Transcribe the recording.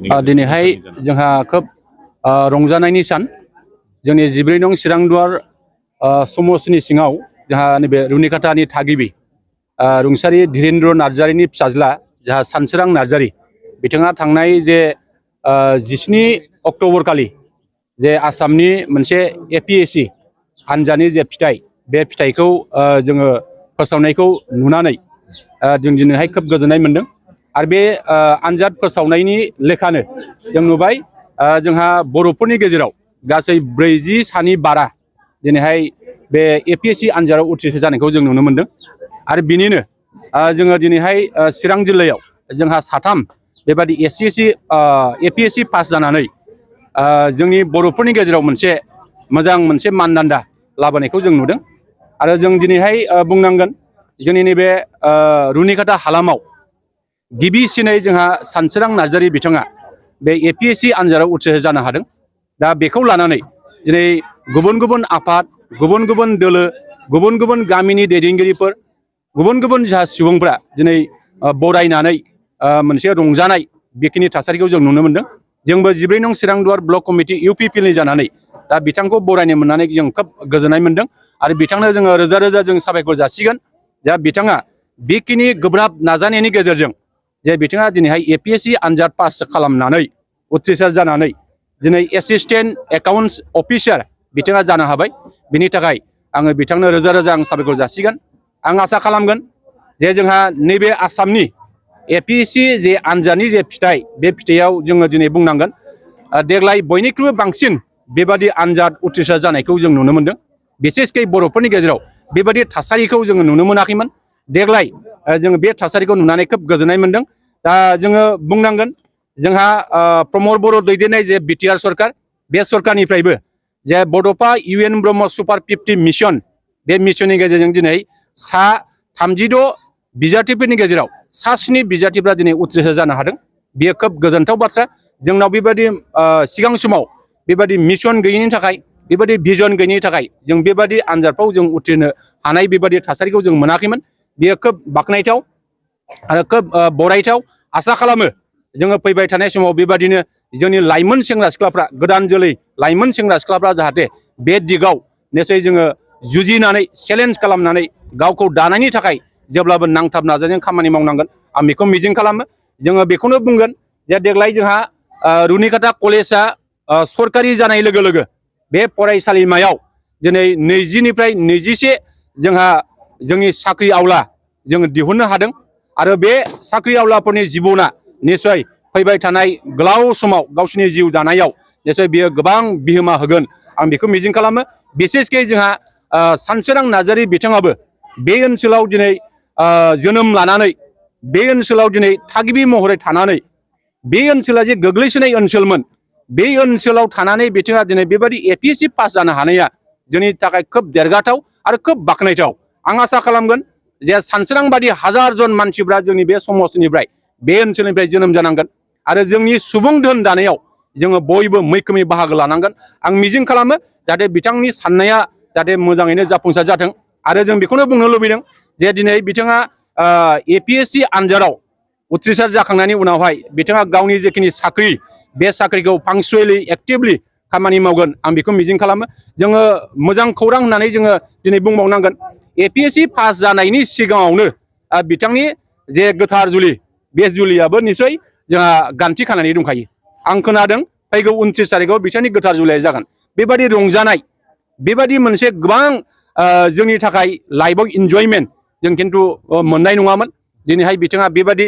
दिनैहाय जोंहा खोब रंजानायनि सान जोंनि 14 नं चिरांदुवार समस्तिनि सिङाव जोंहा नैबे रुनिकाटानि थागिबि रुंसारि धीरेन्द्र नार्जारिनि फिसाज्ला जोंहा सानसोरां नार्जारि बिथाङा थांनाय जे 17 अक्ट'बर खालि जे आसामनि मोनसे APSC आनजादनि जे फिथाइ बे फिथाइखौ जोङो फोसावनायखौ नुनानै जों दिनैहाय खोब गोजोननाय मोनदों आरो बे आनजाद फोसावनायनि लेखानो जों नुबाय जोंहा बर'फोरनि गेजेराव गासै 40 सानि बारा दिनैहाय बे APSC आनजादाव उथ्रिसार जानायखौ जों नुनो मोनदों आरो बिनिनो जोङो दिनैहाय चिरां जिल्लायाव जोंहा 3 बेबादि APSC पास जानानै जोंनि बर'फोरनि गेजेराव मोनसे मानदान्दा लाबोनायखौ जों नुदों आरो जों दिनैहाय बुंनांगोन जोंनि नैबे रुनिकाटा हालामाव गिबिसिनै जोंहा सानसोरां नार्जारि बिथाङा बे APSC आनजादाव उथ्रिसार जानो हादों। दा बेखौ लानानै दिनै गुबुन गुबुन आफाद गुबुन गुबुन दोलो गुबुन गुबुन गामिनि दैदेनगिरिफोर गुबुन गुबुन जाहा सुबुंफ्रा दिनै बरायनानै मोनसे रंजानाय बेखिनि थासारिखौ जों नुनो मोनदों। जोंबो 14 नं चिरांदुवार ब्लक कमिटि UPPनि जानानै दा बिथांखौ बरायनो मोननानै जों खोब गोजोननाय मोनदों आरो बिथांनो जोङो रोजा रोजा जों साबायखर जासिगोन। दा बिथाङा बेखिनि गोब्राब नाजानायनि गेजेरजों जे बिथाङा दिनैहाय APSC आनजाद पास खालामनानै उथ्रिसार जानानै दिनै एसिस्टेन्ट एकाउन्ट्स अफिसार बिथाङा जानो हाबाय। बिनि थाखाय आङो बिथांनो रोजा रोजा आं साबायखर जासिगोन। आं आसा खालामगोन जे जोंहा नैबे आसामनि APSC जे आनजादनि जे फिथाइ बे फिथाइयाव जोङो दिनै बुंनांगोन देग्लाय बयनिख्रुइबो बांसिन बेबादि आनजाद उथ्रिसार जानायखौ जों नुनो मोनदों। बिसेसकै बर'फोरनि गेजेराव बेबादि थासारिखौ जोङो नुनो मोनाखैमोन। देग्लाय जोङो बे थासारिखौ नुनानै खोब गोजोननाय मोनदों। दा जोङो बुंनांगोन जोंहा प्रमद बर' दैदेननाय जे BTR सरकार बे सरकारनिफ्रायबो जे बड'फा UN Brahma super 50 Mission Bay मिशननि गेजेरजों दिनै 36 बिजाथिफोरनि गेजेराव 7 बिजाथिफ्रा दिनै उथ्रिसार जानो हादों। बेयो खोब गोजोनथाव बाथ्रा। जोंनाव बेबायदि सिगां समाव बेबायदि मिशन गैयैनि थाखाय बेबायदि भिजन गैयैनि थाखाय जों बेबायदि आनजादफ्राव जों उथ्रिनो हानाय बेबायदि थासारिखौ जों मोनाखैमोन। बेयो खोब बाख्नायथाव आरो खोब बरायथाव। आसा खालामो जोङो फैबाय थानाय समाव बेबायदिनो जोंनि लाइमोन सेंग्रा सिख्लाफ्रा गोदान जोलै लाइमोन सेंग्रा सिख्लाफ्रा जाहाथे बे दिगाव निसय जोङो जुजिनानै चेलेन्ज खालामनानै गावखौ दानायनि थाखाय जेब्लाबो नांथाब नाजानायजों खामानि मावनांगोन आं बेखौ मिजिं खालामो। जोङो बेखौनो बुंगोन जे देग्लाय जोंहा रुनिकाटा कलेजआ सरकारि जानाय लोगो लोगो बे फरायसालिमायाव दिनै 20 निफ्राय 21 जोंहा जोंनि साख्रि आवला जोङो दिहुननो हादों आरो बे साख्रि आवलाफोरनि जिबना निसय फैबाय थानाय गोलाव समाव गावसोरनि जिउ दानायाव निसय बियो गोबां बिहोमा होगोन आं बेखौ मिजिं खालामो। बिसेसकै जोंहा सानसोरां नार्जारि बिथाङाबो बे ओनसोलाव दिनै जोनोम लानानै बे ओनसोलाव दिनै थागिबि महरै थानानै बे ओनसोला जे गोग्लैसोनाय ओनसोलमोन बे ओनसोलाव थानानै बिथाङा दिनै बेबायदि APSC पास जानो हानाया जोंनि थाखाय खोब देरगाथाव आरो खोब बाख्नायथाव। आं आसा खालामगोन जे सानसोरां बादि हाजार जन मानसिफ्रा जोंनि बे समस्तिनिफ्राय बे ओनसोलनिफ्राय जोनोम जानांगोन आरो जोंनि सुबुं धोन दानायाव जोङो बयबो मैखोमै बाहागो लानांगोन। आं मिजिं खालामो जाहाथे बिथांनि साननाया जाहाथे मोजाङैनो जाफुंसार जाथों आरो जों बेखौनो बुंनो लुबैदों जे दिनै बिथाङा APSC आनजादाव उथ्रिसार जाखांनायनि उनावहाय बिथाङा गावनि जेखिनि साख्रि बे साख्रिखौ पांचुवेलि एक्टिभलि खामानि मावगोन आं बेखौ मिजिं खालामो। जोङो मोजां खौरां होननानै जोङो दिनै बुंबावनांगोन APSC पास जानायनि सिगाङावनो बिथांनि जे गोथार जुलि बे जुलियाबो निसय जोंहा गान्थि खानानै दंखायो। आं खोनादों फैगौ 29 तारिखआव बिथांनि गोथार जुलिया जागोन। बेबायदि रंजानाय बेबायदि मोनसे गोबां जोंनि थाखाय लाइफआव इन्जयमेन्ट जों खिन्थु मोननाय नङामोन। दिनैहाय बिथाङा बेबायदि